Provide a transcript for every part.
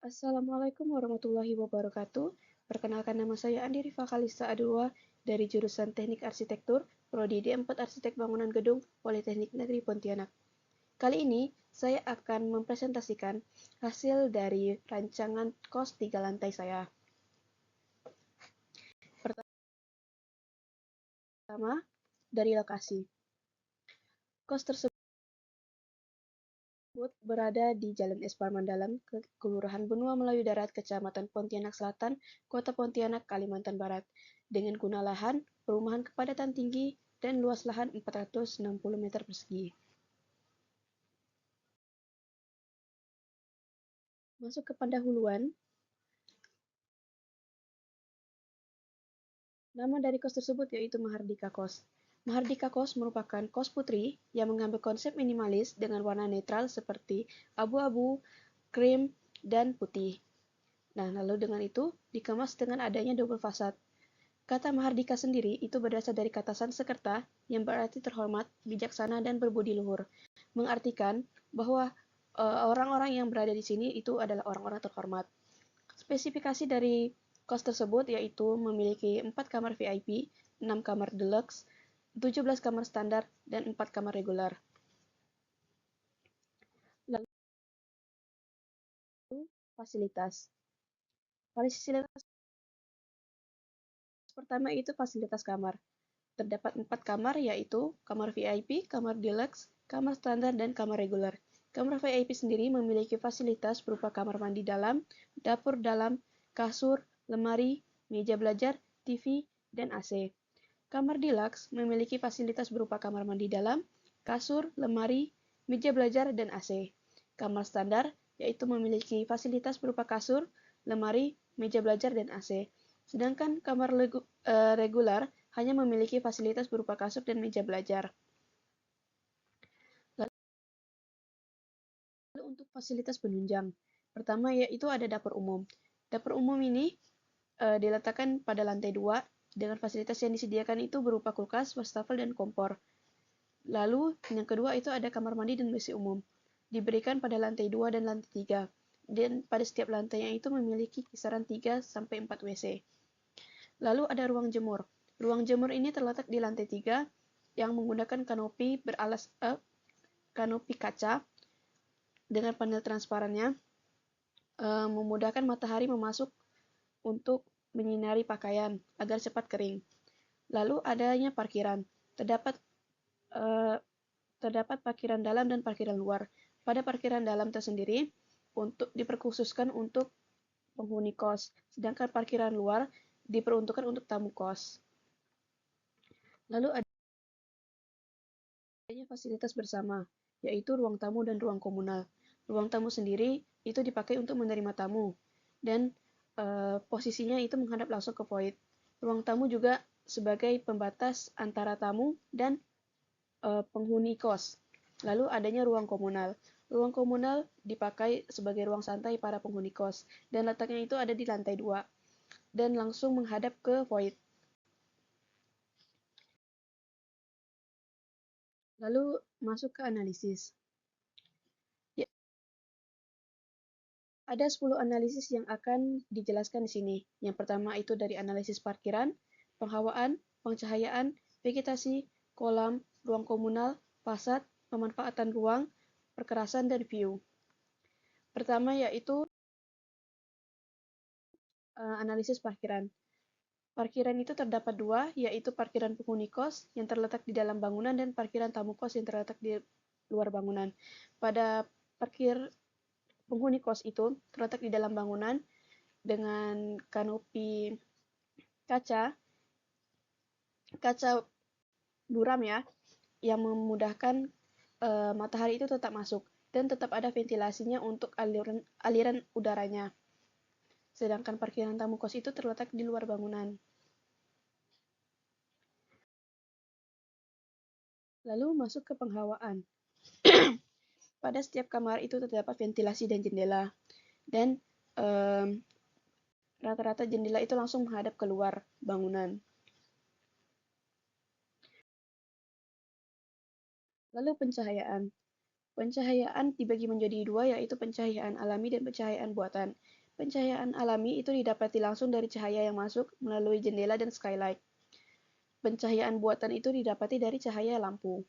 Assalamualaikum warahmatullahi wabarakatuh. Perkenalkan, nama saya Andi Rifa Kalista Adulwa dari jurusan Teknik Arsitektur, Prodi D4 Arsitek Bangunan Gedung, Politeknik Negeri Pontianak. Kali ini saya akan mempresentasikan hasil dari rancangan kos 3 lantai saya. Pertama, dari lokasi. Kos tersebut berada di Jalan Es Parmandalam, Kelurahan Benua Melayu Darat, Kecamatan Pontianak Selatan, Kota Pontianak, Kalimantan Barat, dengan guna lahan, perumahan kepadatan tinggi, dan luas lahan 460 meter persegi. Masuk ke pendahuluan. Nama dari kos tersebut yaitu Mahardika Kos. Mahardika Kos merupakan kos putri yang mengambil konsep minimalis dengan warna netral seperti abu-abu, krim, dan putih. Nah, lalu dengan itu dikemas dengan adanya double fasad. Kata Mahardika sendiri itu berasal dari kata Sanskerta yang berarti terhormat, bijaksana, dan berbudi luhur. Mengartikan bahwa orang-orang yang berada di sini itu adalah orang-orang terhormat. Spesifikasi dari kos tersebut yaitu memiliki 4 kamar VIP, 6 kamar deluxe, 17 kamar standar, dan 4 kamar regular. Lalu fasilitas. Fasilitas pertama itu fasilitas kamar. Terdapat 4 kamar yaitu kamar VIP, kamar deluxe, kamar standar, dan kamar regular. Kamar VIP sendiri memiliki fasilitas berupa kamar mandi dalam, dapur dalam, kasur, lemari, meja belajar, TV, dan AC. Kamar deluxe memiliki fasilitas berupa kamar mandi dalam, kasur, lemari, meja belajar, dan AC. Kamar standar yaitu memiliki fasilitas berupa kasur, lemari, meja belajar, dan AC. Sedangkan kamar regular hanya memiliki fasilitas berupa kasur dan meja belajar. Lalu untuk fasilitas penunjang. Pertama yaitu ada dapur umum. Dapur umum ini diletakkan pada lantai 2 dengan fasilitas yang disediakan itu berupa kulkas, wastafel, dan kompor. Lalu yang kedua itu ada kamar mandi dan WC umum. Diberikan pada lantai 2 dan lantai 3. Dan pada setiap lantainya itu memiliki kisaran 3 sampai 4 WC. Lalu ada ruang jemur. Ruang jemur ini terletak di lantai 3 yang menggunakan kanopi kanopi kaca dengan panel transparannya, memudahkan matahari memasuk untuk menyinari pakaian agar cepat kering. Lalu adanya parkiran. Terdapat parkiran dalam dan parkiran luar. Pada parkiran dalam tersendiri diperkhususkan untuk penghuni kos, sedangkan parkiran luar diperuntukkan untuk tamu kos. Lalu adanya fasilitas bersama, yaitu ruang tamu dan ruang komunal. Ruang tamu sendiri itu dipakai untuk menerima tamu, dan posisinya itu menghadap langsung ke void. Ruang tamu juga sebagai pembatas antara tamu dan penghuni kos. Lalu adanya ruang komunal. Ruang komunal dipakai sebagai ruang santai para penghuni kos, dan letaknya itu ada di lantai 2 dan langsung menghadap ke void. Lalu masuk ke analisis. Ya, ada 10 analisis yang akan dijelaskan di sini. Yang pertama itu dari analisis parkiran, penghawaan, pencahayaan, vegetasi, kolam, ruang komunal, fasad, pemanfaatan ruang, perkerasan, dan view. Pertama yaitu analisis parkiran. Parkiran itu terdapat 2, yaitu parkiran penghuni kos yang terletak di dalam bangunan dan parkiran tamu kos yang terletak di luar bangunan. Pada parkir penghuni kos itu terletak di dalam bangunan dengan kanopi kaca buram ya, yang memudahkan matahari itu tetap masuk dan tetap ada ventilasinya untuk aliran udaranya. Sedangkan parkiran tamu kos itu terletak di luar bangunan. Lalu masuk ke penghawaan. Pada setiap kamar itu terdapat ventilasi dan jendela. Dan rata-rata jendela itu langsung menghadap keluar bangunan. Lalu pencahayaan. Pencahayaan dibagi menjadi dua, yaitu pencahayaan alami dan pencahayaan buatan. Pencahayaan alami itu didapati langsung dari cahaya yang masuk melalui jendela dan skylight. Pencahayaan buatan itu didapati dari cahaya lampu.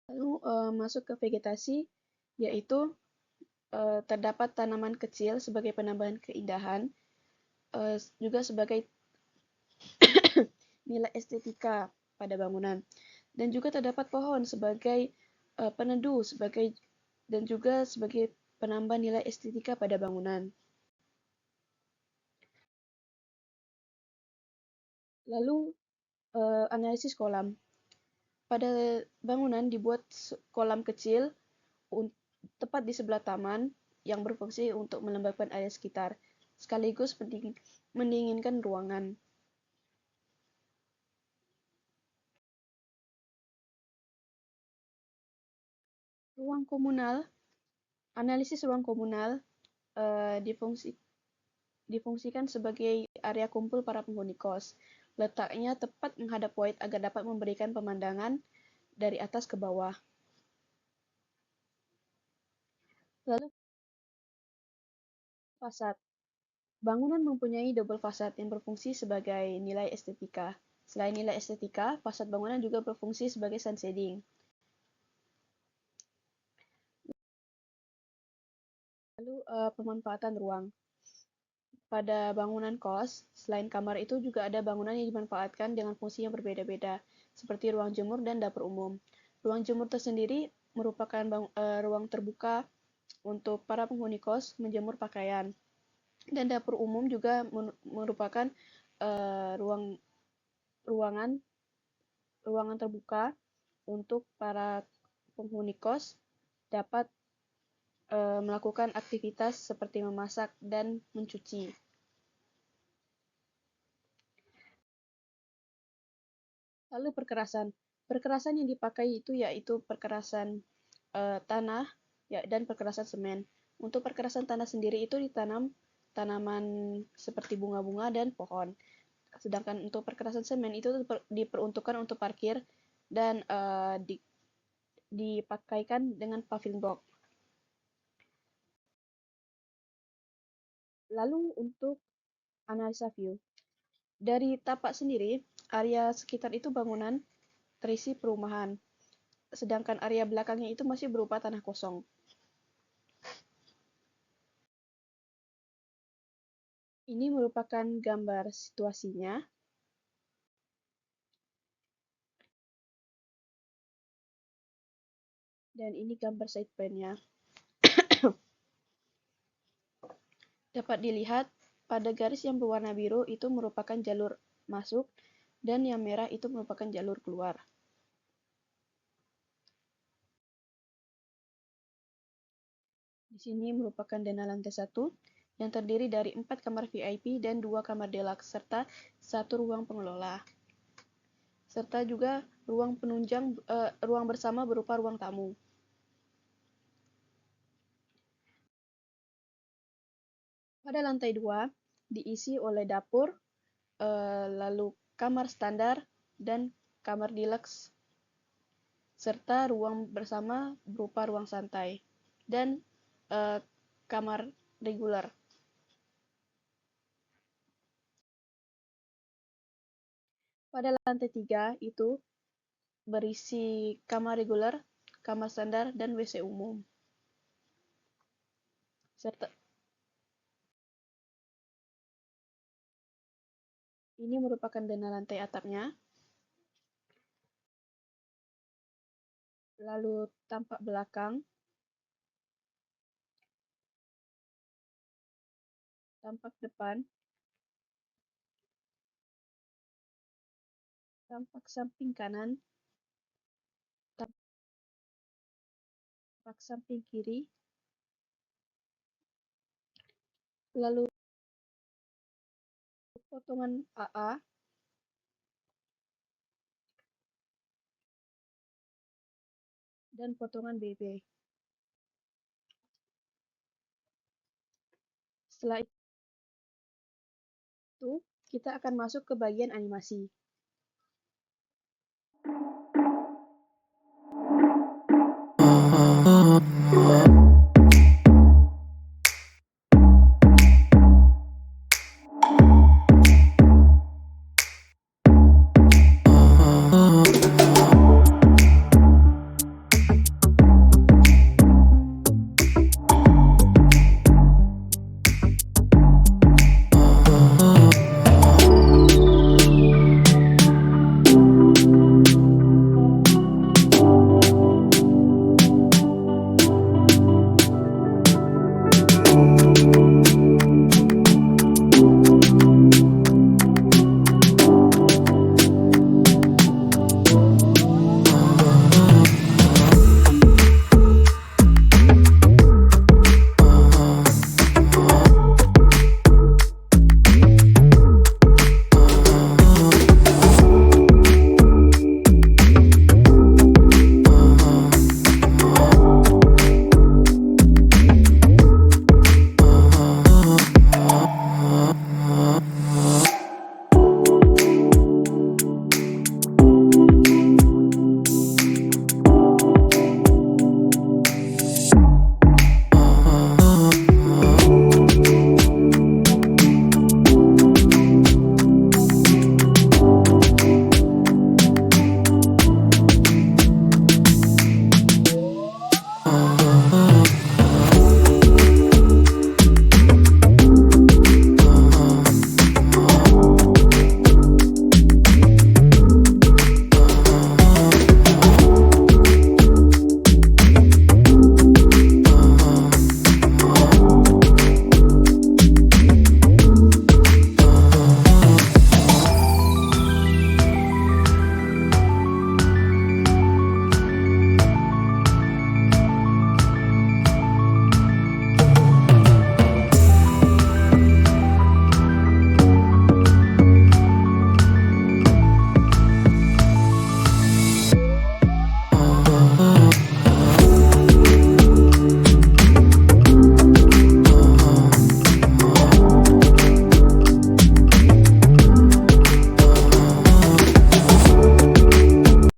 Lalu masuk ke vegetasi, yaitu terdapat tanaman kecil sebagai penambahan keindahan, juga sebagai nilai estetika pada bangunan. Dan juga terdapat pohon sebagai peneduh dan juga sebagai penambah nilai estetika pada bangunan. Lalu analisis kolam. Pada bangunan dibuat kolam kecil tepat di sebelah taman yang berfungsi untuk melembabkan area sekitar, sekaligus mendinginkan ruangan. Ruang komunal, analisis ruang komunal difungsikan sebagai area kumpul para penghuni kos. Letaknya tepat menghadap void agar dapat memberikan pemandangan dari atas ke bawah. Lalu fasad. Bangunan mempunyai double fasad yang berfungsi sebagai nilai estetika. Selain nilai estetika, fasad bangunan juga berfungsi sebagai sun shading. Lalu pemanfaatan ruang. Pada bangunan kos, selain kamar itu juga ada bangunan yang dimanfaatkan dengan fungsi yang berbeda-beda, seperti ruang jemur dan dapur umum. Ruang jemur tersendiri merupakan ruang terbuka untuk para penghuni kos menjemur pakaian. Dan dapur umum juga merupakan ruangan ruangan terbuka untuk para penghuni kos dapat melakukan aktivitas seperti memasak dan mencuci. Lalu perkerasan. Perkerasan yang dipakai itu yaitu perkerasan tanah dan perkerasan semen. Untuk perkerasan tanah sendiri itu ditanam tanaman seperti bunga-bunga dan pohon. Sedangkan untuk perkerasan semen itu diperuntukkan untuk parkir dan dipakaikan dengan paving block. Lalu untuk analisa view. Dari tapak sendiri, area sekitar itu bangunan terisi perumahan, sedangkan area belakangnya itu masih berupa tanah kosong. Ini merupakan gambar situasinya. Dan ini gambar side plan-nya. Dapat dilihat pada garis yang berwarna biru itu merupakan jalur masuk dan yang merah itu merupakan jalur keluar. Di sini merupakan dana lantai 1 yang terdiri dari 4 kamar VIP dan 2 kamar deluxe serta 1 ruang pengelola. Serta juga ruang bersama berupa ruang tamu. Pada lantai 2 diisi oleh dapur, lalu kamar standar dan kamar deluxe serta ruang bersama berupa ruang santai dan kamar reguler. Pada lantai 3 itu berisi kamar reguler, kamar standar, dan WC umum. Serta ini merupakan dana lantai atapnya. Lalu tampak belakang, tampak depan, tampak samping kanan, tampak samping kiri, lalu potongan AA, dan potongan BB. Setelah itu, kita akan masuk ke bagian animasi.